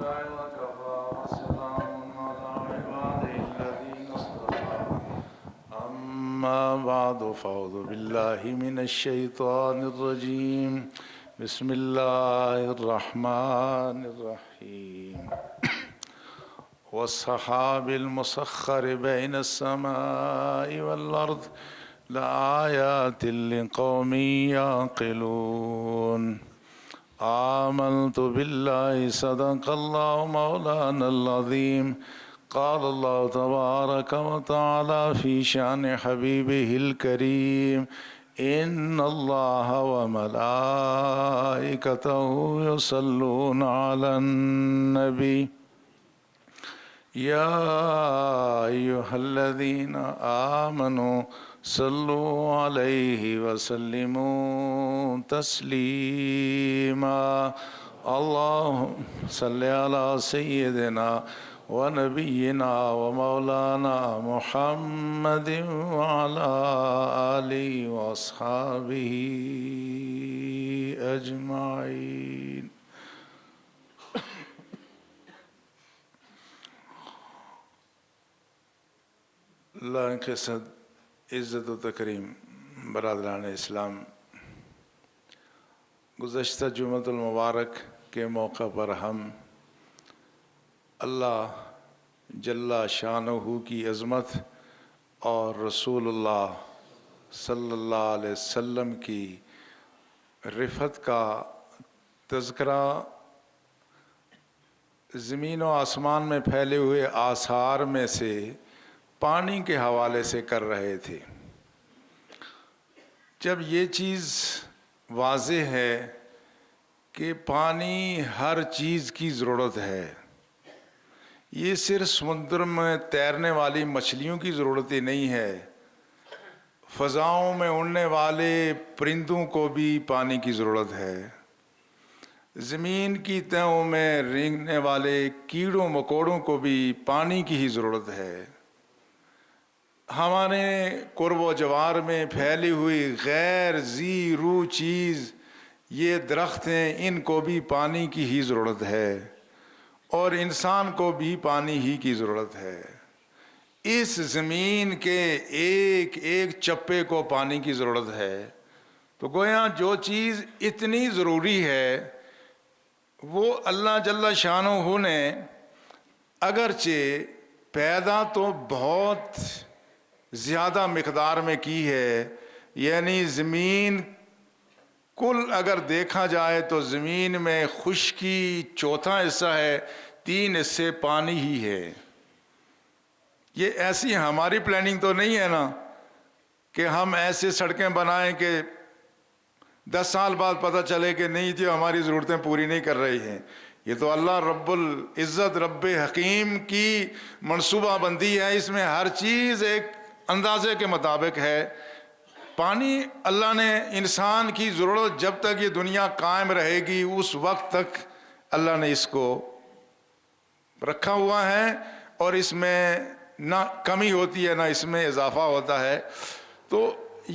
وكفى وسلام على عباده الذين اصطفى أما بعد فأعوذ بالله من الشيطان الرجيم بسم الله الرحمن الرحيم والسحاب المسخر بين السماء والأرض لآيات لقوم يعقلون آمنت بالله صدق الله مولانا العظيم قال الله تبارك وتعالى في شأن حبيبه الكريم إن الله وملائكته يصلون على النبي يا أيها الذين آمنوا صلوا عليه وسلموا تسليما اللهم صل على سيدنا ونبينا ومولانا محمد وعلى آله وأصحابه أجمعين. اللہ کے صد عزت و تکریم برادران اسلام، گزشتہ جمعۃ المبارک کے موقع پر ہم اللہ جل شانہ کی عظمت اور رسول اللہ صلی اللہ علیہ وسلم کی رفعت کا تذکرہ زمین و آسمان میں پھیلے ہوئے آثار میں سے پانی کے حوالے سے کر رہے تھے۔ جب یہ چیز واضح ہے کہ پانی ہر چیز کی ضرورت ہے، یہ صرف سمندر میں تیرنے والی مچھلیوں کی ضرورت ہی نہیں ہے، فضاؤں میں اڑنے والے پرندوں کو بھی پانی کی ضرورت ہے، زمین کی تہوں میں رینگنے والے کیڑوں مکوڑوں کو بھی پانی کی ہی ضرورت ہے، ہمارے قرب و جوار میں پھیلی ہوئی غیر ذی روح چیز یہ درخت ہیں، ان کو بھی پانی کی ہی ضرورت ہے، اور انسان کو بھی پانی ہی کی ضرورت ہے۔ اس زمین کے ایک ایک چپے کو پانی کی ضرورت ہے۔ تو گویا جو چیز اتنی ضروری ہے وہ اللہ جل شانہ نے اگرچہ پیدا تو بہت زیادہ مقدار میں کی ہے، یعنی زمین کل اگر دیکھا جائے تو زمین میں خشکی چوتھا حصہ ہے، 3 حصے پانی ہی ہے۔ یہ ایسی ہماری پلاننگ تو نہیں ہے نا کہ ہم ایسے سڑکیں بنائیں کہ 10 سال بعد پتہ چلے کہ نہیں تھی، ہماری ضرورتیں پوری نہیں کر رہی ہیں۔ یہ تو اللہ رب العزت رب حکیم کی منصوبہ بندی ہے، اس میں ہر چیز ایک اندازے کے مطابق ہے۔ پانی اللہ نے انسان کی ضرورت جب تک یہ دنیا قائم رہے گی اس وقت تک اللہ نے اس کو رکھا ہوا ہے، اور اس میں نہ کمی ہوتی ہے نہ اس میں اضافہ ہوتا ہے۔ تو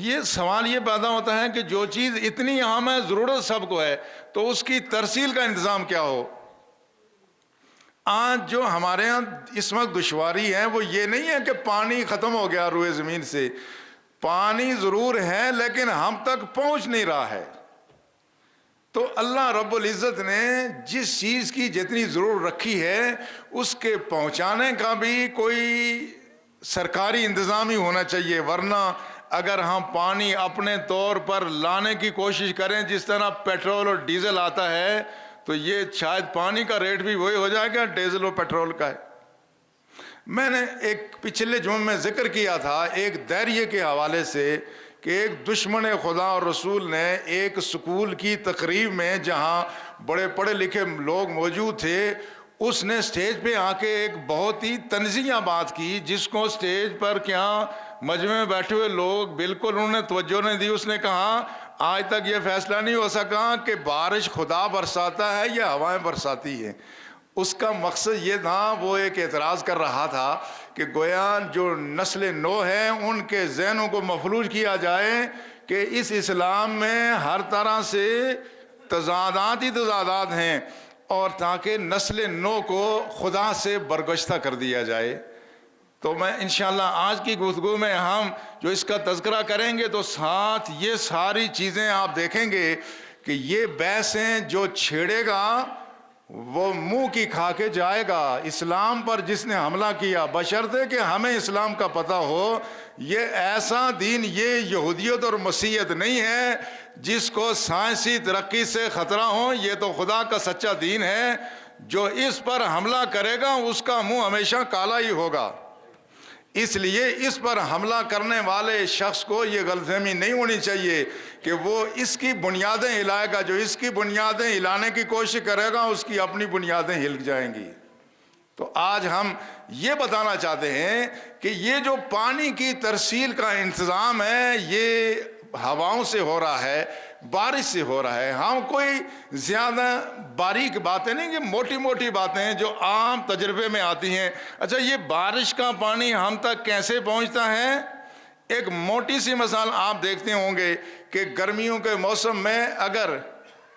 یہ سوال یہ پیدا ہوتا ہے کہ جو چیز اتنی عام ہے، ضرورت سب کو ہے، تو اس کی ترسیل کا انتظام کیا ہو۔ آج جو ہمارے ہاں اس وقت دشواری ہے وہ یہ نہیں ہے کہ پانی ختم ہو گیا روئے زمین سے، پانی ضرور ہے لیکن ہم تک پہنچ نہیں رہا ہے۔ تو اللہ رب العزت نے جس چیز کی جتنی ضرورت رکھی ہے اس کے پہنچانے کا بھی کوئی سرکاری انتظام ہی ہونا چاہیے، ورنہ اگر ہم پانی اپنے طور پر لانے کی کوشش کریں جس طرح پیٹرول اور ڈیزل آتا ہے، تو یہ شاید پانی کا ریٹ بھی وہی ہو جائے گا ڈیزل اور پیٹرول کا ہے۔ میں نے ایک پچھلے جمعے میں ذکر کیا تھا ایک داعیے کے حوالے سے کہ ایک دشمن خدا اور رسول نے ایک سکول کی تقریب میں جہاں بڑے پڑھے لکھے لوگ موجود تھے، اس نے سٹیج پہ آ کے ایک بہت ہی طنزیہ بات کی، جس کو سٹیج پر کیا مجمع میں بیٹھے ہوئے لوگ بالکل انہوں نے توجہ نہیں دی۔ اس نے کہا آج تک یہ فیصلہ نہیں ہو سکا کہ بارش خدا برساتا ہے یا ہوائیں برساتی ہیں۔ اس کا مقصد یہ تھا، وہ ایک اعتراض کر رہا تھا کہ گویا جو نسل نو ہے ان کے ذہنوں کو مفلوج کیا جائے کہ اس اسلام میں ہر طرح سے تضادات ہی تضادات ہیں۔ اور تاکہ نسل نو کو خدا سے برگشتہ کر دیا جائے۔ تو میں انشاءاللہ آج کی گفتگو میں ہم جو اس کا تذکرہ کریں گے تو ساتھ یہ ساری چیزیں آپ دیکھیں گے کہ یہ بحثیں جو چھیڑے گا وہ منہ کی کھا کے جائے گا۔ اسلام پر جس نے حملہ کیا، بشرطے کہ ہمیں اسلام کا پتہ ہو، یہ ایسا دین، یہ یہودیت اور مسیحیت نہیں ہے جس کو سائنسی ترقی سے خطرہ ہو۔ یہ تو خدا کا سچا دین ہے۔ جو اس پر حملہ کرے گا اس کا منہ ہمیشہ کالا ہی ہوگا۔ اس لیے اس پر حملہ کرنے والے شخص کو یہ غلط فہمی نہیں ہونی چاہیے کہ وہ اس کی بنیادیں ہلائے گا۔ جو اس کی بنیادیں ہلانے کی کوشش کرے گا اس کی اپنی بنیادیں ہل جائیں گی۔ تو آج ہم یہ بتانا چاہتے ہیں کہ یہ جو پانی کی ترسیل کا انتظام ہے یہ ہواؤں سے ہو رہا ہے، بارش سے ہو رہا ہے۔ ہم کوئی زیادہ باریک باتیں نہیں، کہ موٹی موٹی باتیں ہیں جو عام تجربے میں آتی ہیں۔ اچھا، یہ بارش کا پانی ہم تک کیسے پہنچتا ہے؟ ایک موٹی سی مثال آپ دیکھتے ہوں گے کہ گرمیوں کے موسم میں اگر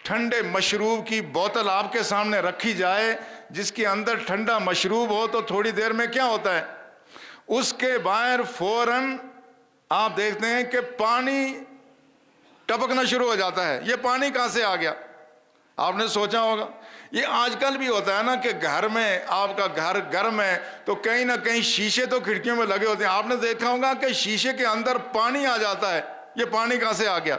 ٹھنڈے مشروب کی بوتل آپ کے سامنے رکھی جائے جس کے اندر ٹھنڈا مشروب ہو تو تھوڑی دیر میں کیا ہوتا ہے؟ اس کے باہر فوراً آپ دیکھتے ہیں کہ پانی ٹپکنا شروع ہو جاتا ہے۔ یہ پانی کہاں سے آ گیا؟ آپ نے سوچا ہوگا۔ یہ آج کل بھی ہوتا ہے نا کہ گھر میں، آپ کا گھر گرم ہے تو کہیں نہ کہیں شیشے تو کھڑکیوں میں لگے ہوتے ہیں۔ آپ نے دیکھا ہوگا کہ شیشے کے اندر پانی آ جاتا ہے۔ یہ پانی کہاں سے آ گیا؟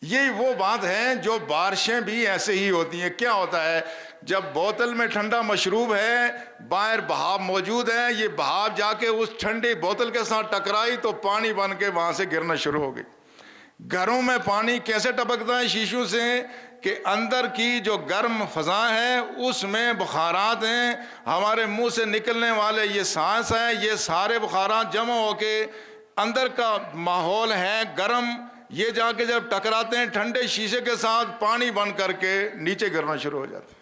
یہ وہ بات ہے جو بارشیں بھی ایسے ہی ہوتی ہیں۔ کیا ہوتا ہے؟ جب بوتل میں ٹھنڈا مشروب ہے، باہر بہاؤ موجود ہے، یہ بہاؤ جا کے اس ٹھنڈی بوتل کے ساتھ ٹکرائی تو پانی بن کے وہاں سے گرنا شروع ہو گئی۔ گھروں میں پانی کیسے ٹپکتا ہے شیشوں سے؟ کہ اندر کی جو گرم فضا ہے اس میں بخارات ہیں، ہمارے منہ سے نکلنے والے یہ سانس ہے، یہ سارے بخارات جمع ہو کے اندر کا ماحول ہے گرم، یہ جا کے جب ٹکراتے ہیں ٹھنڈے شیشے کے ساتھ پانی بن کر کے نیچے گرنا شروع ہو جاتا ہے۔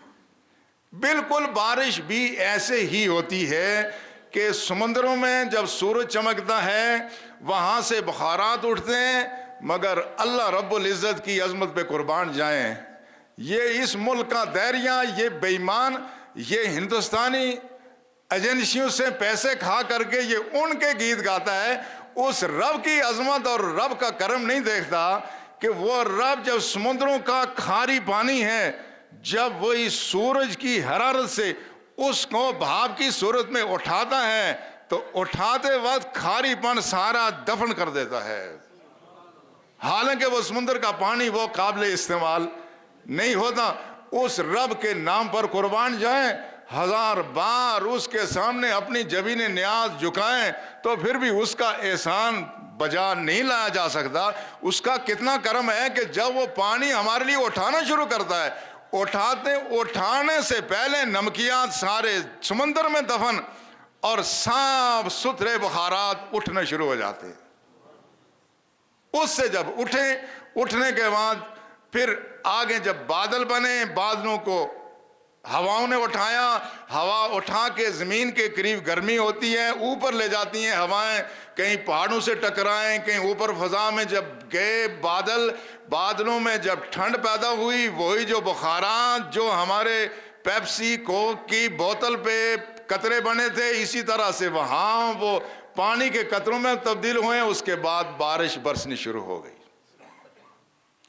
بالکل بارش بھی ایسے ہی ہوتی ہے کہ سمندروں میں جب سورج چمکتا ہے وہاں سے بخارات اٹھتے ہیں، مگر اللہ رب العزت کی عظمت پہ قربان جائیں، یہ اس ملک کا دائریہ، یہ بے ایمان، یہ ہندوستانی ایجنسیوں سے پیسے کھا کر کے یہ ان کے گیت گاتا ہے، اس رب کی عظمت اور رب کا کرم نہیں دیکھتا کہ وہ رب جب سمندروں کا کھاری پانی ہے، جب وہی سورج کی حرارت سے اس کو بھاپ کی صورت میں اٹھاتا ہے تو اٹھاتے وقت کھاری پن سارا دفن کر دیتا ہے، حالانکہ وہ سمندر کا پانی وہ قابل استعمال نہیں ہوتا۔ اس رب کے نام پر قربان جائیں، ہزار بار اس کے سامنے اپنی جبین نیاز جھکائیں تو پھر بھی اس کا احسان بجا نہیں لایا جا سکتا۔ اس کا کتنا کرم ہے کہ جب وہ پانی ہمارے لیے اٹھانا شروع کرتا ہے، اٹھانے سے پہلے نمکیات سارے سمندر میں دفن اور صاف ستھرے بخارات اٹھنا شروع ہو جاتے ہیں۔ اس سے جب اٹھنے کے بعد پھر آگے جب بادل بنے، بادلوں کو ہواؤں نے اٹھایا، ہوا اٹھا کے زمین کے قریب گرمی ہوتی ہے، اوپر لے جاتی ہیں ہوائیں، کہیں پہاڑوں سے ٹکرائیں، کہیں اوپر فضا میں جب گئے بادلوں میں جب ٹھنڈ پیدا ہوئی، وہی جو بخارات جو ہمارے پیپسی کوک کی بوتل پہ قطرے بنے تھے اسی طرح سے وہاں وہ پانی کے قطروں میں تبدیل ہوئے، اس کے بعد بارش برسنی شروع ہو گئی۔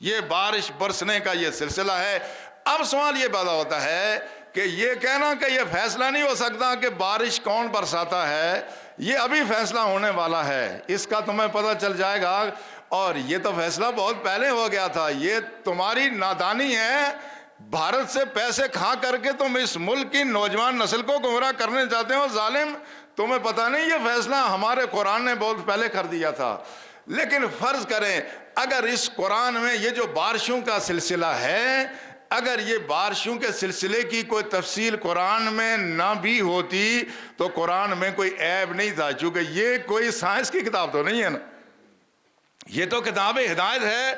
یہ بارش برسنے کا یہ سلسلہ ہے۔ اب سوال یہ پیدا ہوتا ہے کہ یہ کہنا کہ یہ فیصلہ نہیں ہو سکتا کہ بارش کون برساتا ہے، یہ ابھی فیصلہ ہونے والا ہے، اس کا تمہیں پتہ چل جائے گا، اور یہ تو فیصلہ بہت پہلے ہو گیا تھا۔ یہ تمہاری نادانی ہے، بھارت سے پیسے کھا کر کے تم اس ملک کی نوجوان نسل کو گمراہ کرنے چاہتے ہو، ظالم، تمہیں پتہ نہیں یہ فیصلہ ہمارے قرآن نے بہت پہلے کر دیا تھا۔ لیکن فرض کریں اگر اس قرآن میں یہ جو بارشوں کا سلسلہ ہے، اگر یہ بارشوں کے سلسلے کی کوئی تفصیل قرآن میں نہ بھی ہوتی تو قرآن میں کوئی عیب نہیں تھا، چونکہ یہ کوئی سائنس کی کتاب تو نہیں ہے نا، یہ تو کتاب ہدایت ہے۔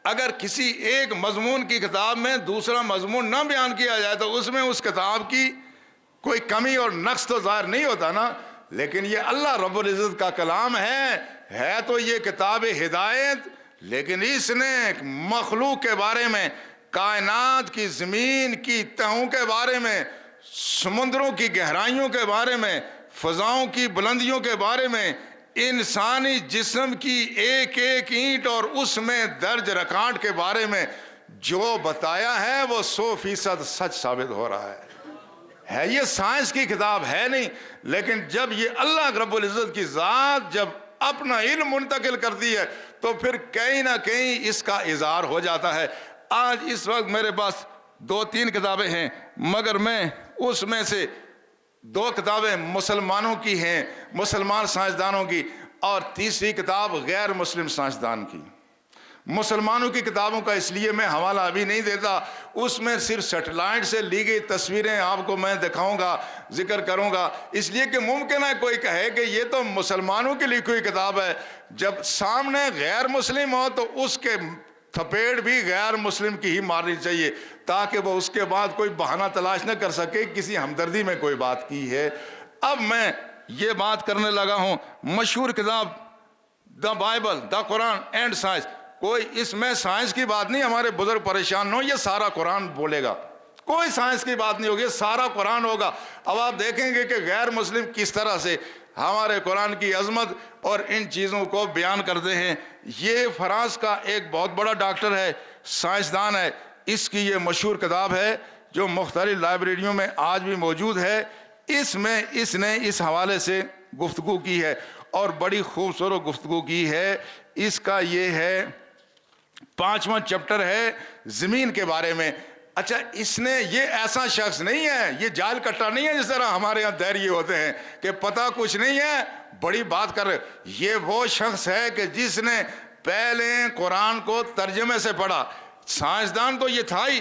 اگر کسی ایک مضمون کی کتاب میں دوسرا مضمون نہ بیان کیا جائے تو اس میں اس کتاب کی کوئی کمی اور نقص تو ظاہر نہیں ہوتا نا، لیکن یہ اللہ رب العزت کا کلام ہے تو یہ کتاب ہدایت، لیکن اس نے مخلوق کے بارے میں کائنات کی زمین کی تہوں کے بارے میں، سمندروں کی گہرائیوں کے بارے میں، فضاؤں کی بلندیوں کے بارے میں، انسانی جسم کی ایک ایک اینٹ اور اس میں درج ریکارڈ کے بارے میں جو بتایا ہے وہ 100% سچ ثابت ہو رہا ہے۔ یہ سائنس کی کتاب ہے نہیں، لیکن جب یہ اللہ رب العزت کی ذات جب اپنا علم منتقل کرتی ہے تو پھر کہیں نہ کہیں اس کا اظہار ہو جاتا ہے۔ آج اس وقت میرے پاس 2-3 کتابیں ہیں، مگر میں اس میں سے 2 کتابیں مسلمانوں کی ہیں، مسلمان سائنسدانوں کی، اور تیسری کتاب غیر مسلم سائنسدان کی۔ مسلمانوں کی کتابوں کا اس لیے میں حوالہ ابھی نہیں دیتا، اس میں صرف سیٹلائٹ سے لی گئی تصویریں آپ کو میں دکھاؤں گا، ذکر کروں گا، اس لیے کہ ممکن ہے کوئی کہے کہ یہ تو مسلمانوں کی لکھی ہوئی کتاب ہے، جب سامنے غیر مسلم ہو تو اس کے تھپیڑ بھی غیر مسلم کی ہی مارنی چاہیے، تاکہ وہ اس کے بعد کوئی بہانہ تلاش نہ کر سکے کسی ہمدردی میں کوئی بات کی ہے۔ اب میں یہ بات کرنے لگا ہوں مشہور کتاب the Bible, the Quran and science. کوئی اس میں سائنس کی بات نہیں، ہمارے بزرگ پریشان نہ ہو، یہ سارا قرآن بولے گا، کوئی سائنس کی بات نہیں ہوگی، سارا قرآن ہوگا۔ اب آپ دیکھیں گے کہ غیر مسلم کس طرح سے ہمارے قرآن کی عظمت اور ان چیزوں کو بیان کرتے ہیں۔ یہ فرانس کا ایک بہت بڑا ڈاکٹر ہے، سائنسدان ہے، اس کی یہ مشہور کتاب ہے جو مختلف لائبریریوں میں آج بھی موجود ہے۔ اس میں اس نے اس حوالے سے گفتگو کی ہے اور بڑی خوبصورت گفتگو کی ہے۔ اس کا یہ ہے 5واں چیپٹر ہے زمین کے بارے میں۔ اچھا، اس نے یہ ایسا شخص نہیں ہے، یہ جال کٹا نہیں ہے جس طرح ہمارے یہاں دہریے ہوتے ہیں کہ پتہ کچھ نہیں ہے بڑی بات کر رہے۔ یہ وہ شخص ہے کہ جس نے پہلے قرآن کو ترجمے سے پڑھا، سائنسدان تو یہ تھا ہی،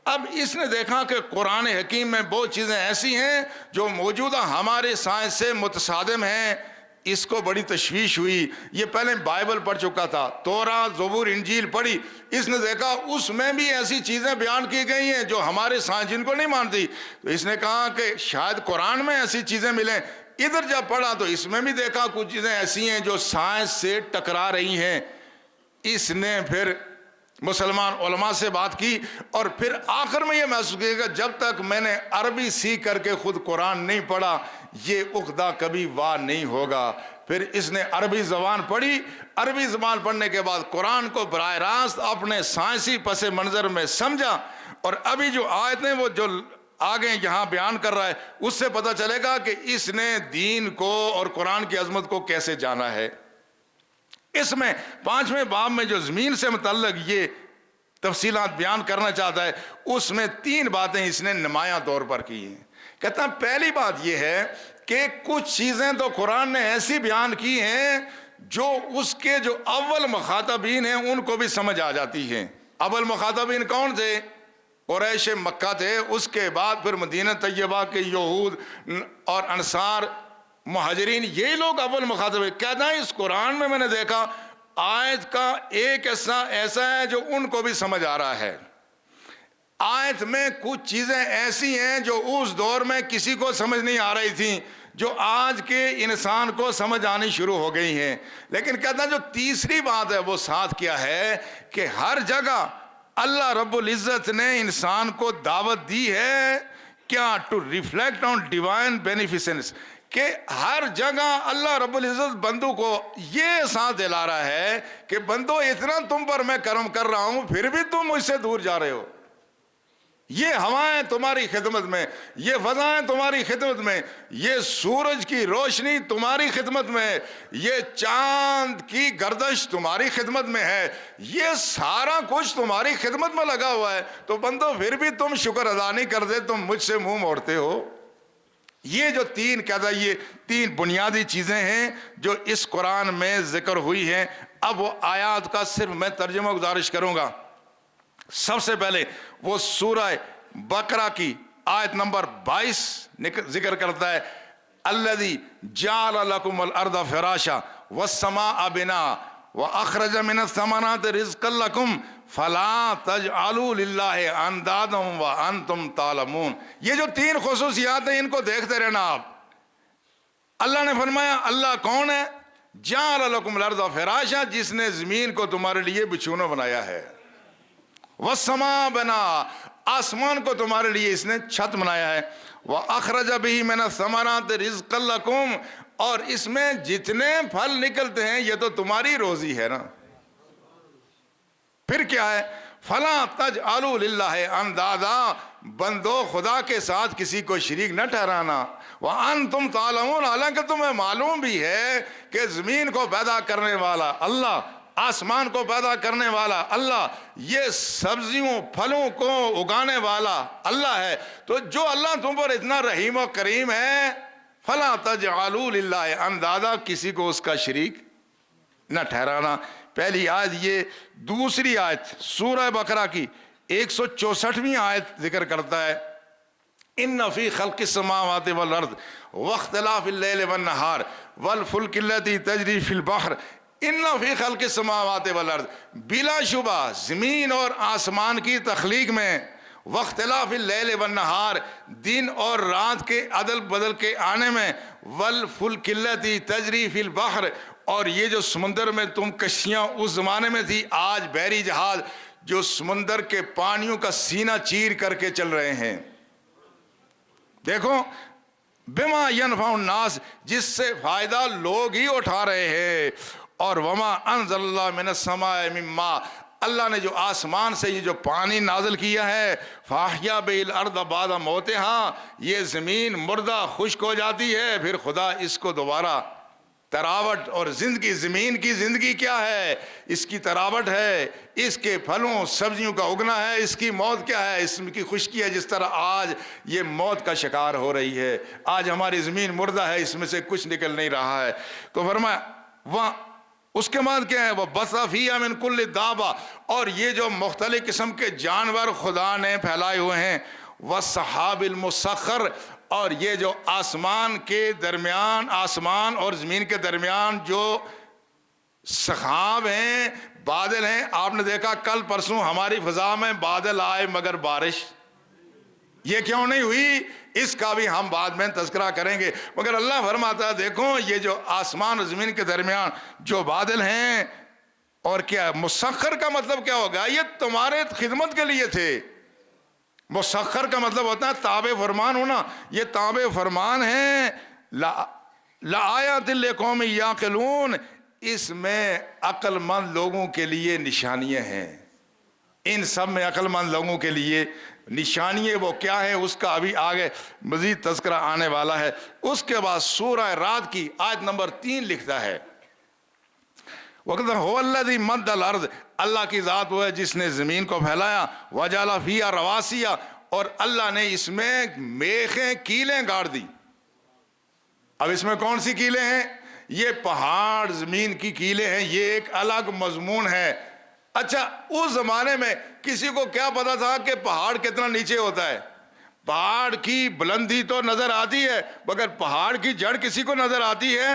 اب اس نے دیکھا کہ قرآن حکیم میں بہت چیزیں ایسی ہیں جو موجودہ ہمارے سائنس سے متصادم ہیں۔ اس کو بڑی تشویش ہوئی، یہ پہلے بائبل پڑھ چکا تھا، تورات، زبور، انجیل پڑھی، اس نے دیکھا اس میں بھی ایسی چیزیں بیان کی گئی ہیں جو ہمارے سائنس جن کو نہیں مانتی، تو اس نے کہا کہ شاید قرآن میں ایسی چیزیں ملیں۔ ادھر جب پڑھا تو اس میں بھی دیکھا کچھ چیزیں ایسی ہیں جو سائنس سے ٹکرا رہی ہیں۔ اس نے پھر مسلمان علماء سے بات کی اور پھر آخر میں یہ محسوس کیا کہ جب تک میں نے عربی سیکھ کر کے خود قرآن نہیں پڑھا یہ عقدہ کبھی وار نہیں ہوگا۔ پھر اس نے عربی زبان پڑھی، عربی زبان پڑھنے کے بعد قرآن کو براہ راست اپنے سائنسی پس منظر میں سمجھا، اور ابھی جو آیتیں وہ جو آگے یہاں بیان کر رہا ہے اس سے پتہ چلے گا کہ اس نے دین کو اور قرآن کی عظمت کو کیسے جانا ہے۔ اس میں 5ویں باب میں جو زمین سے متعلق یہ تفصیلات بیان کرنا چاہتا ہے اس میں 3 باتیں اس نے نمایاں طور پر کی ہیں۔ کہتا ہے پہلی بات یہ ہے کہ کچھ چیزیں تو قرآن نے ایسی بیان کی ہیں جو اس کے جو اول مخاطبین ہیں ان کو بھی سمجھ آ جاتی ہیں۔ اول مخاطبین کون تھے؟ قریش مکہ تھے، اس کے بعد پھر مدینہ طیبہ کے یہود اور انصار، مہاجرین، یہی لوگ اول مخاطب ہیں۔ کہتا ہے اس قرآن میں نے دیکھا آیت کا ایک ایسا ہے جو ان کو بھی سمجھ آ رہا ہے۔ آیت میں کچھ چیزیں ایسی ہیں جو اس دور میں کسی کو سمجھ نہیں آ رہی تھیں جو آج کے انسان کو سمجھ آنی شروع ہو گئی ہیں۔ لیکن کہتا ہے جو تیسری بات ہے وہ ساتھ کیا ہے کہ ہر جگہ اللہ رب العزت نے انسان کو دعوت دی ہے کیا؟ ٹو ریفلیکٹ آن ڈیوائن بینیفیسنس، کہ ہر جگہ اللہ رب العزت بندوں کو یہ ساتھ دلا رہا ہے کہ بندو اتنا تم پر میں کرم کر رہا ہوں پھر بھی تم مجھ سے دور جا رہے ہو، یہ ہوائیں تمہاری خدمت میں، یہ فضائیں تمہاری خدمت میں، یہ سورج کی روشنی تمہاری خدمت میں ہے، یہ چاند کی گردش تمہاری خدمت میں ہے، یہ سارا کچھ تمہاری خدمت میں لگا ہوا ہے، تو بندو پھر بھی تم شکر ادا نہیں کرتے، تم مجھ سے منہ موڑتے ہو۔ یہ جو 3 کہتا ہے یہ 3 بنیادی چیزیں ہیں جو اس قرآن میں ذکر ہوئی ہیں۔ اب وہ آیات کا صرف میں ترجمہ گزارش کروں گا۔ سب سے پہلے وہ سورہ بقرہ کی آیت نمبر 22 ذکر کرتا ہے الذی جعل لکم الارض فراشا والسماء بناء واخرج من الثمرات رزقا لکم فلا تجعلوا للہ اندادا وانتم تعلمون۔ یہ جو 3 خصوصیات ہیں ان کو دیکھتے رہنا آپ۔ اللہ نے فرمایا اللہ کون ہے؟ جعل لکم الارض فراشا، جس نے زمین کو تمہارے لیے بچھونا بنایا ہے، والسماء بنا، آسمان کو تمہارے لیے اس نے چھت بنایا ہے، وَأَخْرَجَ بِهِ مِنَ الثَّمَرَاتِ رِزْقًا لَكُمْ، اور اس میں جتنے پھل نکلتے ہیں یہ تو تمہاری روزی ہے نا۔ پھر کیا ہے؟ فَلَا تَجْعَلُوا لِلَّهِ أَنْدَادًا، بندو خدا کے ساتھ کسی کو شریک نہ ٹھہرانا، وَأَنْتُمْ تَعْلَمُونَ، حالانکہ تمہیں معلوم بھی ہے کہ زمین کو پیدا کرنے والا اللہ، آسمان کو پیدا کرنے والا اللہ، یہ سبزیوں پھلوں کو اگانے والا اللہ ہے۔ تو جو اللہ تم پر اتنا رحیم و کریم ہے، فَلَا تَجْعَلُوا لِلَّهِ أَنْدَادًا، کسی کو اس کا شریک نہ ٹھہرانا۔ پہلی آیت یہ۔ دوسری آیت سورہ بقرہ کی 164ویں آیت ذکر کرتا ہے، ان فی خلق السماوات والارض واختلاف اللیل والنہار والفلک التی تجری فی البحر ان فی خلق السماوات والارض، بلا شبہ زمین اور آسمان کی تخلیق میں، واختلاف اللیل والنہار، دن اور رات کے عدل بدل کے آنے میں، والفلک التی تجری فی البحر، اور یہ جو سمندر میں تم کشتیاں اس زمانے میں تھی، آج بحری جہاز جو سمندر کے پانیوں کا سینہ چیر کر کے چل رہے ہیں، دیکھو بما ینفع الناس، جس سے فائدہ لوگ ہی اٹھا رہے ہیں، اور وما انزل اللہ من السماء من ماء، اللہ نے جو آسمان سے یہ جو پانی نازل کیا ہے، فاحیا بہ الارض بعد موتہا، یہ زمین مردہ خشک ہو جاتی ہے، پھر خدا اس کو دوبارہ تراوٹ، اور زندگی، زمین کی زندگی کیا ہے؟ اس کی تراوٹ ہے، اس کے پھلوں سبزیوں کا اگنا ہے، اس کی موت کیا ہے؟ اس کی خشکی ہے۔ جس طرح آج یہ موت کا شکار ہو رہی ہے، آج ہماری زمین مردہ ہے، اس میں سے کچھ نکل نہیں رہا ہے۔ تو فرمایا وہاں اس کے بعد کیا ہے؟ وہ بَثَ فِيهَا مِن كُلِّ دَابَّةٍ، اور یہ جو مختلف قسم کے جانور خدا نے پھیلائے ہوئے ہیں، وَالسَّحَابِ الْمُسَخَّرِ، اور یہ جو آسمان کے درمیان، آسمان اور زمین کے درمیان جو سحاب ہیں، بادل ہیں، آپ نے دیکھا کل پرسوں ہماری فضا میں بادل آئے مگر بارش یہ کیوں نہیں ہوئی؟ اس کا بھی ہم بعد میں تذکرہ کریں گے، مگر اللہ فرماتا ہے دیکھو یہ جو آسمان اور زمین کے درمیان جو بادل ہیں، اور کیا مسخر کا مطلب کیا ہوگا؟ یہ تمہارے خدمت کے لیے تھے۔ مسخر کا مطلب ہوتا ہے تابع فرمان ہونا، یہ تابع فرمان ہیں۔ لآیات لقوم یعقلون، اس میں عقل مند لوگوں کے لیے نشانیاں ہیں، ان سب میں عقل مند لوگوں کے لیے نشانیاں وہ کیا ہے اس کا ابھی آگے مزید تذکرہ آنے والا ہے۔ اس کے بعد سورہ رعد کی آیت نمبر 3 لکھتا ہے، وَقَدْ هُوَ الَّذِي مَدَّ الْأَرْضِ، اللہ کی ذات وہ ہے جس نے زمین کو پھیلایا، وَجَعَلَ فِيهَا رَوَاسِيَ، اور اللہ نے اس میں میخیں کیلیں گاڑ دی۔ اب اس میں کون سی کیلیں ہیں؟ یہ پہاڑ زمین کی کیلیں ہیں، یہ ایک الگ مضمون ہے۔ اچھا اس زمانے میں کسی کو کیا پتا تھا کہ پہاڑ کتنا نیچے ہوتا ہے؟ پہاڑ کی بلندی تو نظر آتی ہے مگر پہاڑ کی جڑ کسی کو نظر آتی ہے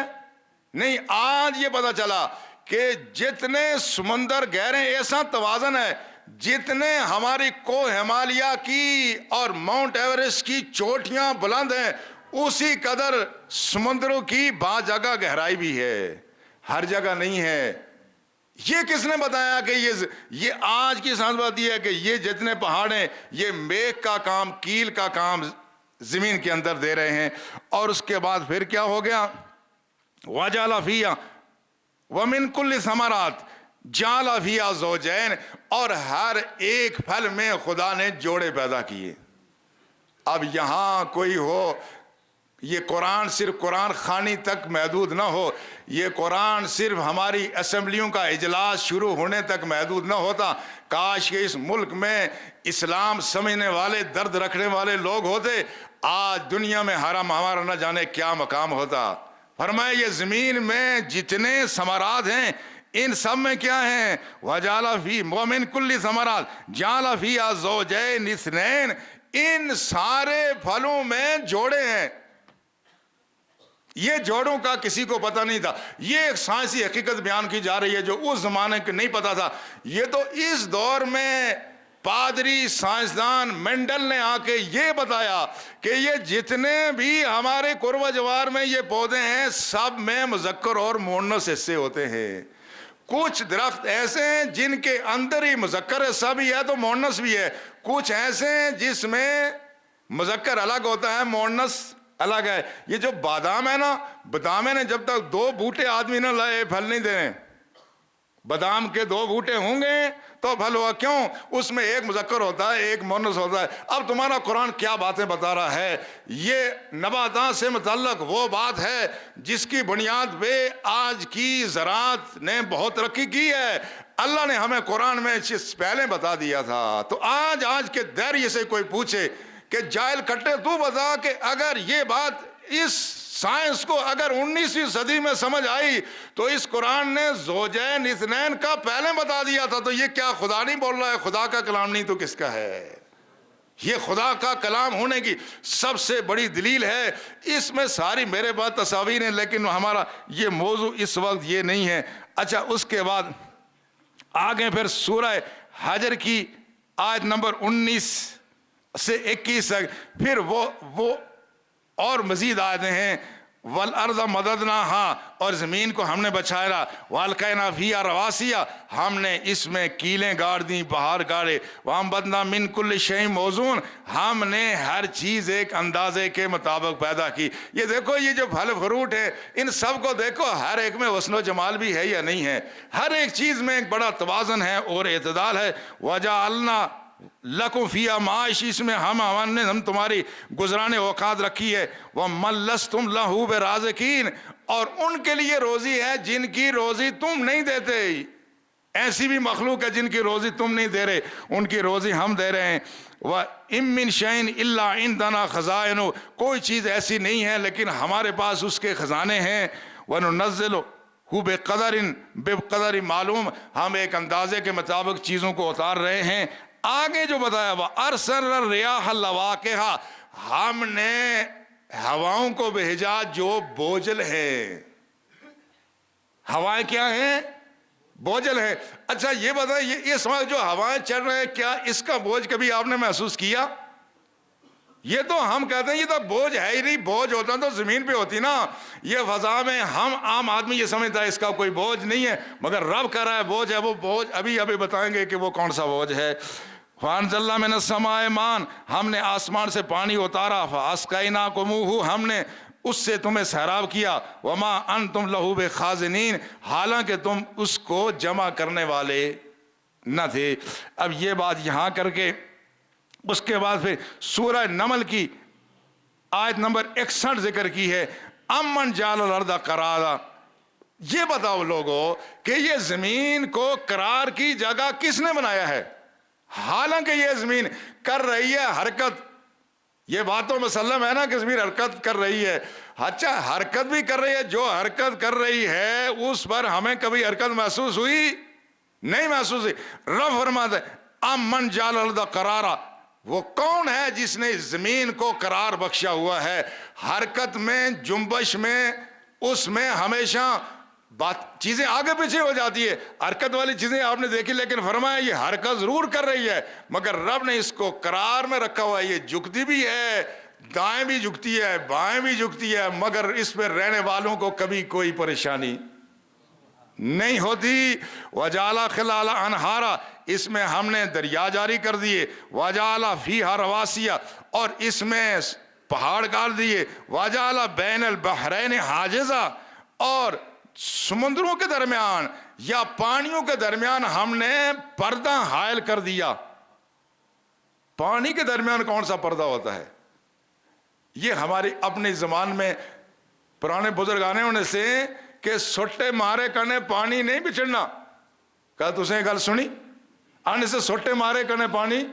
نہیں۔ آج یہ پتا چلا کہ جتنے سمندر گہرے، ایسا توازن ہے، جتنے ہماری کوہ ہمالیہ کی اور ماؤنٹ ایوریسٹ کی چوٹیاں بلند ہیں، اسی قدر سمندروں کی بعض جگہ گہرائی بھی ہے، ہر جگہ نہیں ہے۔ یہ کس نے بتایا کہ یہ آج کی سائنس بات یہ ہے کہ یہ جتنے پہاڑ ہیں یہ میخ کا کام، کیل کا کام زمین کے اندر دے رہے ہیں۔ اور اس کے بعد پھر کیا ہو گیا؟ وَجَعَلَ فِيهَا وَمِن كُلِّ ثَمَرَاتٍ جَعَلَ فِيهَا زَوْجَيْنِ، اور ہر ایک پھل میں خدا نے جوڑے پیدا کیے۔ اب یہاں کوئی ہو، یہ قرآن صرف قرآن خوانی تک محدود نہ ہو، یہ قرآن صرف ہماری اسمبلیوں کا اجلاس شروع ہونے تک محدود نہ ہوتا۔ کاش کہ اس ملک میں اسلام سمجھنے والے، درد رکھنے والے لوگ ہوتے، آج دنیا میں ہمارا نہ جانے کیا مقام ہوتا۔ فرمایا یہ زمین میں جتنے ثمرات ہیں ان سب میں کیا ہیں؟ وَجَعَلَ فِي وَمِن كُلِّ ثَمَرَاتٍ جَعَلَ فِيهَا زَوْجَيْنِ اثْنَيْنِ، ان سارے پھلوں میں جوڑے ہیں۔ یہ جوڑوں کا کسی کو پتہ نہیں تھا، یہ ایک سائنسی حقیقت بیان کی جا رہی ہے جو اس زمانے کے نہیں پتا تھا۔ یہ تو اس دور میں پادری سائنسدان مینڈل نے آ کے یہ بتایا کہ یہ جتنے بھی ہمارے قرب و جوار میں یہ پودے ہیں سب میں مذکر اور مؤنث حصے ہوتے ہیں۔ کچھ درخت ایسے ہیں جن کے اندر ہی مذکر حصہ بھی ہے تو مؤنث بھی ہے، کچھ ایسے ہیں جس میں مذکر الگ ہوتا ہے مؤنث الگ ہے۔ یہ جو بادام ہے نا، بادام نے جب تک 2 بوٹے آدمی نہ لائے پھل نہیں دے، بادام کے 2 بوٹے ہوں گے تو پھل ہوا، کیوں؟ اس میں ایک مذکر ہوتا ہے ایک مؤنث ہوتا ہے۔ اب تمہارا قرآن کیا باتیں بتا رہا ہے؟ یہ نباتات سے متعلق وہ بات ہے جس کی بنیاد پہ آج کی زراعت نے بہت ترقی کی ہے۔ اللہ نے ہمیں قرآن میں پہلے بتا دیا تھا۔ تو آج کے دائرے سے کوئی پوچھے کہ جاہل کٹے تو بتا کہ اگر یہ بات اس سائنس کو اگر 19ویں صدی میں سمجھ آئی تو اس قرآن نے زوجین اثنین کا پہلے بتا دیا تھا، تو یہ کیا خدا نہیں بول رہا ہے؟ خدا کا کلام نہیں تو کس کا ہے؟ یہ خدا کا کلام ہونے کی سب سے بڑی دلیل ہے۔ اس میں ساری میرے پاس تصاویر ہیں لیکن ہمارا یہ موضوع اس وقت یہ نہیں ہے۔ اچھا، اس کے بعد آگے پھر سورہ حجر کی آیت نمبر 19 سے 21 تک پھر وہ اور مزید آیتیں ہیں۔ وَالْأَرْضَ مَدَدْنَاهَا، اور زمین کو ہم نے بچھایا، وَأَلْقَيْنَا فِيهَا رَوَاسِيَ، ہم نے اس میں کیلیں گاڑ دیں، پہاڑ گاڑے، وَأَنبَتْنَا مِن كُلِّ شَيْءٍ مَوْزُونٍ، ہم نے ہر چیز ایک اندازے کے مطابق پیدا کی۔ یہ دیکھو یہ جو پھل فروٹ ہے ان سب کو دیکھو، ہر ایک میں حسن و جمال بھی ہے یا نہیں ہے؟ ہر ایک چیز میں ایک بڑا توازن ہے اور اعتدال ہے۔ وَجَعَلْنَا لَكُمْ فِيهَا مَعَاشٍ، اس میں ہم تمہاری گزرانے اوقات رکھی ہے۔ وَمَن لَّسْتُمْ لَهُ بِرَازِقِينَ، اور ان کے لیے روزی ہے جن کی روزی تم نہیں دیتے۔ ایسی بھی مخلوق ہے جن کی روزی تم نہیں دے رہے، ان کی روزی ہم دے رہے ہیں۔ وَإِن مِّن شَيْءٍ إِلَّا عِندَنَا خَزَائِنُهُ، کوئی چیز ایسی نہیں ہے لیکن ہمارے پاس اس کے خزانے ہیں۔ وَنُنَزِّلُهُ بِقَدَرٍ معلوم، ہم ایک اندازے کے مطابق چیزوں کو اتار رہے ہیں۔ آگے جو بتایا وَأَرْسَلْنَا الرِّيَاحَ لَوَاقِحَ، ہم نے ہواؤں کو بھیجا جو بوجھل ہیں۔ ہوائیں کیا ہیں؟ بوجھل ہیں۔ اچھا یہ بتائیں، اس وقت جو ہوائیں چل رہے ہیں کیا اس کا بوجھ کبھی آپ نے محسوس کیا؟ یہ تو ہم کہتے ہیں یہ تو بوجھ ہے ہی نہیں، بوجھ ہوتا تو زمین پہ ہوتی نا۔ یہ فضا میں ہم عام آدمی یہ سمجھتا ہے اس کا کوئی بوجھ نہیں ہے، مگر رب کہہ رہا ہے بوجھ ہے۔ وہ بوجھ ابھی بتائیں گے کہ وہ کون سا بوجھ ہے۔ فَأَنزَلْنَا مِنَ السَّمَاءِ مَاءً، ہم نے آسمان سے پانی اتارا، فَأَسْقَيْنَاكُمُوهُ، ہم نے اس سے تمہیں سیراب کیا، وَمَا أَنْتُمْ لَهُ بِخَازِنِينَ، حالانکہ تم اس کو جمع کرنے والے نہ تھے۔ اب یہ بات یہاں کر کے اس کے بعد پھر سورہ نمل کی آیت نمبر 61 ذکر کی ہے۔ اَمَّنْ جَعَلَ الْأَرْضَ قَرَارًا، یہ بتاؤ لوگوں کہ یہ زمین کو قرار کی جگہ کس نے بنایا ہے؟ حالانکہ یہ زمین کر رہی ہے حرکت، یہ بات تو مسلم ہے نا کہ زمین حرکت کر رہی ہے۔ اچھا حرکت بھی کر رہی ہے، جو حرکت کر رہی ہے اس پر ہمیں کبھی حرکت محسوس ہوئی؟ نہیں محسوس ہوئی۔ رب فرماتا ہے اَمَّنْ جَعَلَ الْأَرْضَ قَرَارًا، وہ کون ہے جس نے زمین کو قرار بخشا ہوا ہے؟ حرکت میں، جنبش میں، اس میں ہمیشہ چیزیں آگے پیچھے ہو جاتی ہے، حرکت والی چیزیں آپ نے دیکھی، لیکن فرمایا یہ حرکت ضرور کر رہی ہے مگر رب نے اس کو قرار میں رکھا ہوا ہے۔ یہ جھکتی بھی ہے، دائیں بھی جھکتی ہے، بائیں بھی جھکتی ہے، مگر اس پہ رہنے والوں کو کبھی کوئی پریشانی نہیں ہوتی۔ وَجَعَلَ خِلَالَهَا أَنْهَارًا، اس میں ہم نے دریا جاری کر دیے۔ وَجَعَلَ فِيهَا رَوَاسِيَ، اور اس میں پہاڑ گاڑ دیے۔ وَجَعَلَ بَيْنَ الْبَحْرَيْنِ حَاجِزًا، اور سمندروں کے درمیان یا پانیوں کے درمیان ہم نے پردہ حائل کر دیا۔ پانی کے درمیان کون سا پردہ ہوتا ہے؟ یہ ہماری اپنی زبان میں پرانے بزرگانے ہونے سے کہ سوٹے مارے کنے پانی نہیں بچڑنا، کہا تُسیں گل سنی؟ آنے سے سوٹے مارے کنے پانی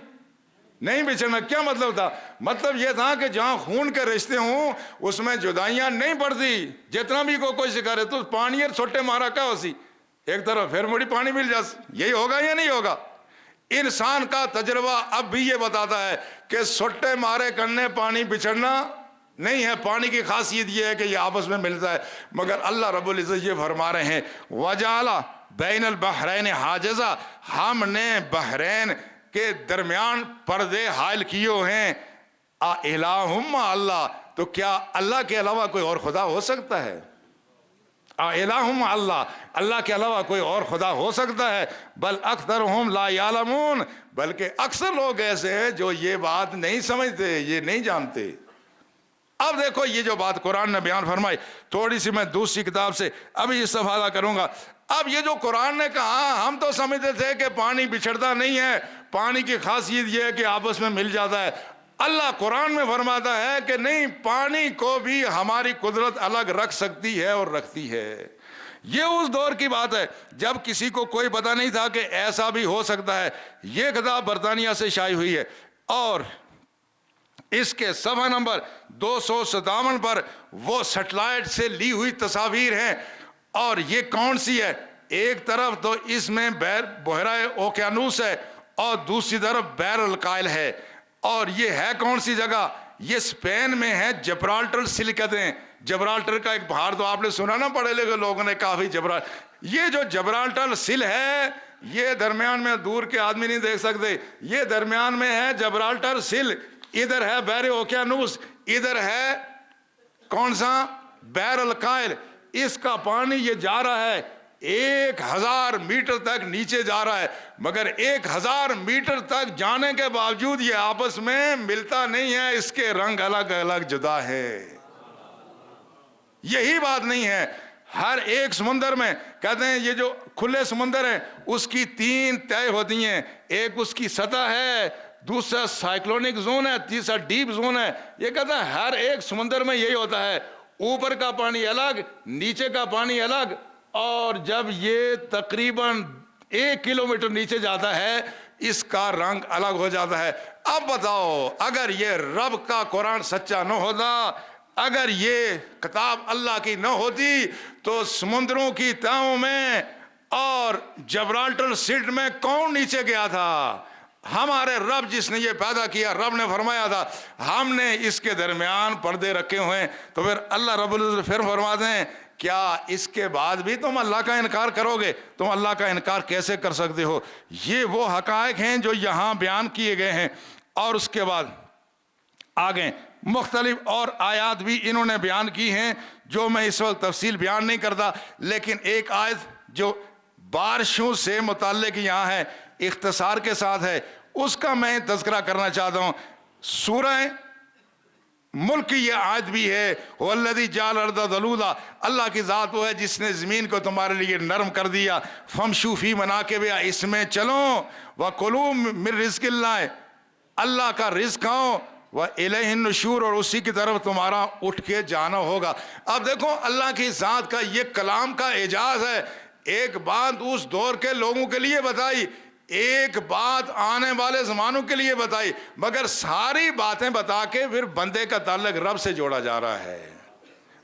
نہیں بچڑنا کیا مطلب تھا؟ مطلب یہ تھا کہ جہاں خون کے رشتے ہوں اس میں جدائیاں نہیں پڑتی، جتنا بھی کوئی شکار ہے تو پانی اور سوٹے مارا کیا ہو سی ایک طرف پھر مڑی پانی مل جا، یہی ہوگا یا نہیں ہوگا؟ انسان کا تجربہ اب بھی یہ بتاتا ہے کہ سوٹے مارے کرنے پانی بچڑنا نہیں ہے۔ پانی کی خاصیت یہ ہے کہ یہ آپس میں ملتا ہے، مگر اللہ رب العزت یہ فرما رہے ہیں وَجَعَلَ بَيْنَ الْبَحْرَيْنِ حَاجِزًا، ہم نے بحرین کے درمیان پردے حائل کیے ہیں۔ الہم اللہ، تو کیا اللہ کے علاوہ کوئی اور خدا ہو سکتا ہے؟ الہم اللہ، اللہ کے علاوہ کوئی اور خدا ہو سکتا ہے؟ بل اکثرہم لا یعلمون، بلکہ اکثر لوگ ایسے ہیں جو یہ بات نہیں سمجھتے، یہ نہیں جانتے۔ اب دیکھو یہ جو بات قرآن نے بیان فرمائی، تھوڑی سی میں دوسری کتاب سے ابھی استفادہ کروں گا۔ اب یہ جو قرآن نے کہا، ہم تو سمجھتے تھے کہ پانی بچھڑتا نہیں ہے، پانی کی خاصیت یہ ہے کہ آپس میں مل جاتا ہے۔ اللہ قرآن میں فرماتا ہے کہ نہیں، پانی کو بھی ہماری قدرت الگ رکھ سکتی ہے اور رکھتی ہے۔ یہ اس دور کی بات ہے جب کسی کو کوئی پتہ نہیں تھا کہ ایسا بھی ہو سکتا ہے۔ یہ کتاب برطانیہ سے شائع ہوئی ہے اور اس کے صفحہ نمبر 257 پر وہ سیٹلائٹ سے لی ہوئی تصاویر ہیں، اور یہ کون سی ہے؟ ایک طرف تو اس میں بحیرہ اوقیانوس ہے اور دوسری طرف بحر الکاہل ہے، اور یہ ہے کون سی جگہ؟ یہ اسپین میں ہے، جبرالٹر سل کہتے ہیں۔ جبرالٹر کا ایک پہاڑ تو آپ نے سنا نا، پڑھے لکھے لوگوں نے کافی، یہ جو جبرالٹر سل ہے، یہ درمیان میں دور کے آدمی نہیں دیکھ سکتے، یہ درمیان میں ہے جبرالٹر سل، ادھر ہے بحر اوقیانوس، ادھر ہے کون سا؟ بحر الکاہل۔ اس کا پانی یہ جا رہا ہے 1000 میٹر تک نیچے جا رہا ہے، مگر 1000 میٹر تک جانے کے باوجود یہ آپس میں ملتا نہیں ہے، اس کے رنگ الگ الگ جدا ہے۔ یہی بات نہیں ہے، ہر ایک سمندر میں کہتے ہیں یہ جو کھلے سمندر ہیں اس کی 3 طے ہوتی ہیں، ایک اس کی سطح ہے، دوسرا سائیکلونک زون ہے، تیسرا ڈیپ زون ہے۔ یہ کہتا ہے ہر ایک سمندر میں یہی ہوتا ہے، اوپر کا پانی الگ، نیچے کا پانی الگ، اور جب یہ تقریباً 1 کلومیٹر نیچے جاتا ہے اس کا رنگ الگ ہو جاتا ہے۔ اب بتاؤ، اگر یہ رب کا قرآن سچا نہ ہوتا، اگر یہ کتاب اللہ کی نہ ہوتی، تو سمندروں کی تہوں میں اور جبرالٹر سلٹ میں کون نیچے گیا تھا؟ ہمارے رب جس نے یہ پیدا کیا، رب نے فرمایا تھا ہم نے اس کے درمیان پردے رکھے ہوئے ہیں۔ تو پھر اللہ رب العزت پھر فرماتے ہیں کیا اس کے بعد بھی تم اللہ کا انکار کرو گے؟ تم اللہ کا انکار کیسے کر سکتے ہو؟ یہ وہ حقائق ہیں جو یہاں بیان کیے گئے ہیں، اور اس کے بعد آگے مختلف اور آیات بھی انہوں نے بیان کی ہیں جو میں اس وقت تفصیل بیان نہیں کرتا، لیکن ایک آیت جو بارشوں سے متعلق یہاں ہے، اختصار کے ساتھ ہے، اس کا میں تذکرہ کرنا چاہتا ہوں۔ سورہ ملک کی یہ آیت بھی ہے، وَالَّذِي جَعَلَ الْأَرْضَ ذَلُولًا، اللہ کی ذات وہ ہے جس نے زمین کو تمہارے لیے نرم کر دیا، فَامْشُوا فِي مَنَاكِبِهَا، اس میں چلو، وَكُلُوا مِن رِزْقِ اللَّهِ، اللہ کا رزق کھاؤ، وَإِلَيْهِ النُّشُورُ، اور اسی کی طرف تمہارا اٹھ کے جانا ہوگا۔ اب دیکھو اللہ کی ذات کا یہ کلام کا اعجاز ہے۔ ایک بات اس دور کے لوگوں کے لیے بتائی، ایک بات آنے والے زمانوں کے لیے بتائی، مگر ساری باتیں بتا کے پھر بندے کا تعلق رب سے جوڑا جا رہا ہے۔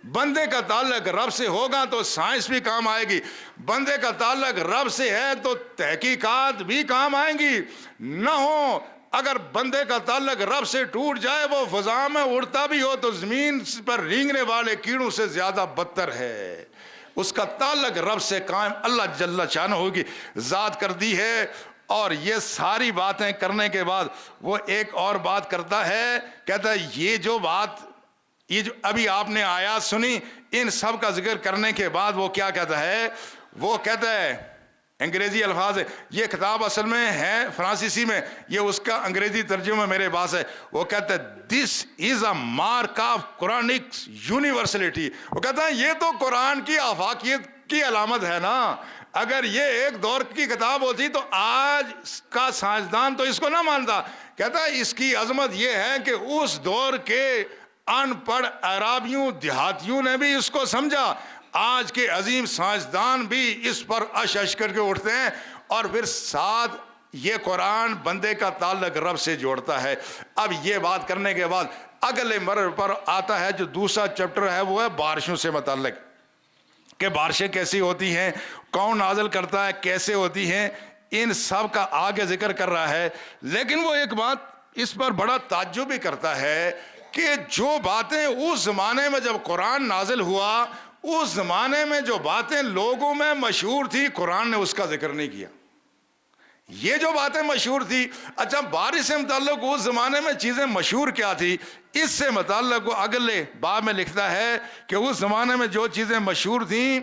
بندے کا تعلق رب سے ہوگا تو سائنس بھی کام آئے گی، بندے کا تعلق رب سے ہے تو تحقیقات بھی کام آئیں گی، نہ ہو اگر بندے کا تعلق رب سے ٹوٹ جائے، وہ فضا میں اڑتا بھی ہو تو زمین پر رینگنے والے کیڑوں سے زیادہ بدتر ہے۔ اس کا تعلق رب سے قائم اللہ جل شانہ کی ذات کر دی ہے۔ اور یہ ساری باتیں کرنے کے بعد وہ ایک اور بات کرتا ہے، کہتا ہے یہ جو بات، یہ جو ابھی آپ نے آیات سنی، ان سب کا ذکر کرنے کے بعد وہ کیا کہتا ہے؟ وہ کہتا ہے، انگریزی الفاظ ہے، یہ کتاب اصل میں ہے فرانسیسی میں، یہ اس کا انگریزی ترجمہ میرے پاس ہے۔ وہ کہتا ہے this is a mark of Quranic universality, وہ کہتا ہے یہ تو قرآن کی آفاقیت کی علامت ہے نا۔ اگر یہ ایک دور کی کتاب ہوتی تو آج کا سائنسدان تو اس کو نہ مانتا۔ کہتا ہے اس کی عظمت یہ ہے کہ اس دور کے ان پڑھ عرابیوں دیہاتیوں نے بھی اس کو سمجھا، آج کے عظیم سائنسدان بھی اس پر اش کر کے اٹھتے ہیں، اور پھر ساتھ یہ قرآن بندے کا تعلق رب سے جوڑتا ہے۔ اب یہ بات کرنے کے بعد اگلے مرحلے پر آتا ہے جو دوسرا چیپٹر ہے، وہ ہے بارشوں سے متعلق، کہ بارشیں کیسی ہوتی ہیں، کون نازل کرتا ہے، کیسے ہوتی ہیں، ان سب کا آگے ذکر کر رہا ہے۔ لیکن وہ ایک بات اس پر بڑا تعجب بھی کرتا ہے کہ جو باتیں اس زمانے میں جب قرآن نازل ہوا، اس زمانے میں جو باتیں لوگوں میں مشہور تھی، قرآن نے اس کا ذکر نہیں کیا۔ یہ جو باتیں مشہور تھی. اچھا بارش سے متعلق اس زمانے میں چیزیں مشہور کیا تھی, اس سے متعلق وہ اگلے باب میں لکھتا ہے کہ اس زمانے میں جو چیزیں مشہور تھیں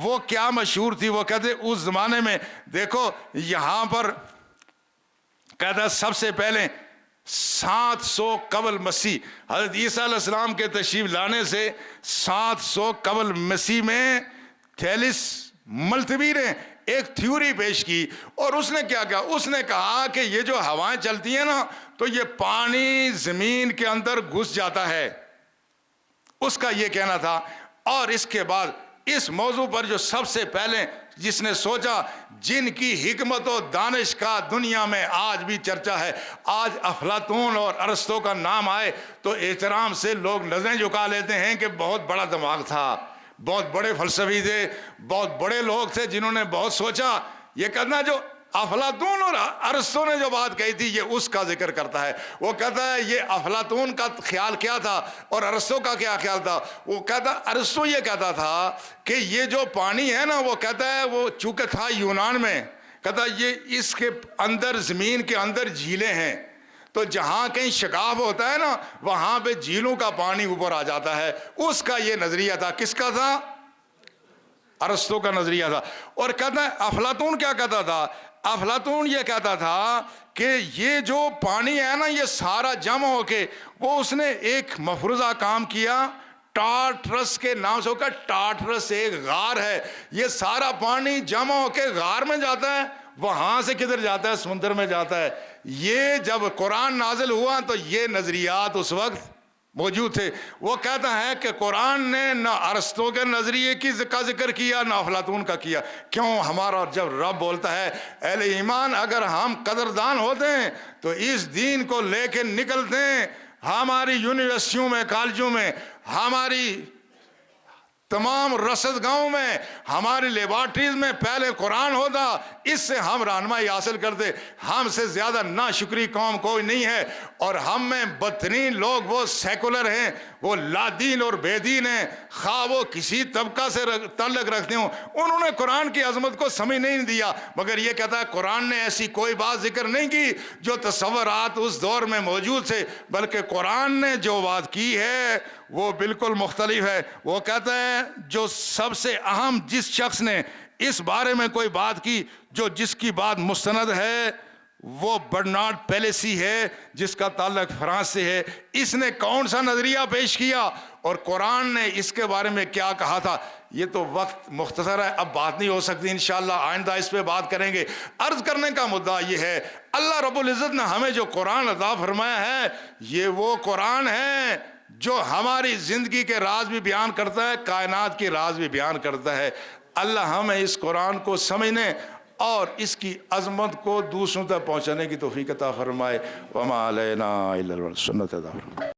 وہ کیا مشہور تھی. وہ کہتے اس زمانے میں دیکھو یہاں پر کہتا سب سے پہلے 700 قبل مسیح, حضرت عیسیٰ علیہ السلام کے تشریف لانے سے 700 قبل مسیح میں تھیلس ملتوی نے ایک تھیوری پیش کی, اور اس نے کیا کہا, اس نے کہا کہ یہ جو ہوائیں چلتی ہیں نا تو یہ پانی زمین کے اندر گھس جاتا ہے, اس کا یہ کہنا تھا. اور اس کے بعد اس موضوع پر جو سب سے پہلے جس نے سوچا, جن کی حکمت و دانش کا دنیا میں آج بھی چرچا ہے, آج افلاطون اور ارسطو کا نام آئے تو احترام سے لوگ نظریں جھکا لیتے ہیں کہ بہت بڑا دماغ تھا, بہت بڑے فلسفی تھے, بہت بڑے لوگ تھے جنہوں نے بہت سوچا. یہ کہنا جو افلاطون اور ارسطو نے جو بات کہی تھی یہ اس کا ذکر کرتا ہے. وہ کہتا ہے یہ افلاطون کا خیال کیا تھا اور ارسطو کا کیا خیال تھا. وہ کہتا ارسطو یہ کہتا تھا کہ یہ جو پانی ہے نا, وہ کہتا ہے وہ چونکہ تھا یونان میں, کہتا یہ اس کے اندر زمین کے اندر جھیلیں ہیں, تو جہاں کہیں شگاف ہوتا ہے نا وہاں پہ جھیلوں کا پانی اوپر آ جاتا ہے. اس کا یہ نظریہ تھا. کس کا تھا؟ ارسطو کا نظریہ تھا. اور کہتا ہے افلاطون کیا کہتا تھا, افلاطون یہ کہتا تھا کہ یہ جو پانی ہے نا یہ سارا جمع ہو کے, وہ اس نے ایک مفروضہ کام کیا ٹارٹرس کے نام سے, ہوگا ٹارٹرس ایک غار ہے, یہ سارا پانی جمع ہو کے غار میں جاتا ہے, وہاں سے کدھر جاتا ہے؟ سمندر میں جاتا ہے. یہ جب قرآن نازل ہوا تو یہ نظریات اس وقت موجود تھے. وہ کہتا ہے کہ قرآن نے نہ ارسطو کے نظریے کا ذکر کیا نہ افلاطون کا کیا. کیوں؟ ہمارا جب رب بولتا ہے اہل ایمان اگر ہم قدردان ہوتے ہیں تو اس دین کو لے کے نکلتے ہیں, ہماری یونیورسٹیوں میں, کالجوں میں, ہماری تمام رصد گاہوں میں, ہماری لیبارٹریز میں پہلے قرآن ہوتا, اس سے ہم رہنمائی حاصل کرتے. ہم سے زیادہ ناشکری قوم کوئی نہیں ہے, اور ہم میں بدترین لوگ وہ سیکولر ہیں, وہ لا دین اور بے دین ہیں, خواہ وہ کسی طبقہ سے تعلق رکھتے ہوں. انہوں نے قرآن کی عظمت کو سمجھ نہیں دیا. مگر یہ کہتا ہے قرآن نے ایسی کوئی بات ذکر نہیں کی جو تصورات اس دور میں موجود تھے, بلکہ قرآن نے جو بات کی ہے وہ بالکل مختلف ہے. وہ کہتا ہے جو سب سے اہم جس شخص نے اس بارے میں کوئی بات کی جو جس کی بات مستند ہے وہ برنارڈ پیلیسی ہے, جس کا تعلق فرانس سے ہے. اس نے کون سا نظریہ پیش کیا اور قرآن نے اس کے بارے میں کیا کہا تھا. یہ تو وقت مختصر ہے, اب بات نہیں ہو سکتی, انشاءاللہ آئندہ اس پہ بات کریں گے. عرض کرنے کا مدعا یہ ہے, اللہ رب العزت نے ہمیں جو قرآن عطا فرمایا ہے یہ وہ قرآن ہے جو ہماری زندگی کے راز بھی بیان کرتا ہے, کائنات کے راز بھی بیان کرتا ہے. اللہ ہمیں اس قرآن کو سمجھنے اور اس کی عظمت کو دوسروں تک پہنچانے کی توفیق عطا فرمائے. وما علینا الا السنت عطا فرمائے.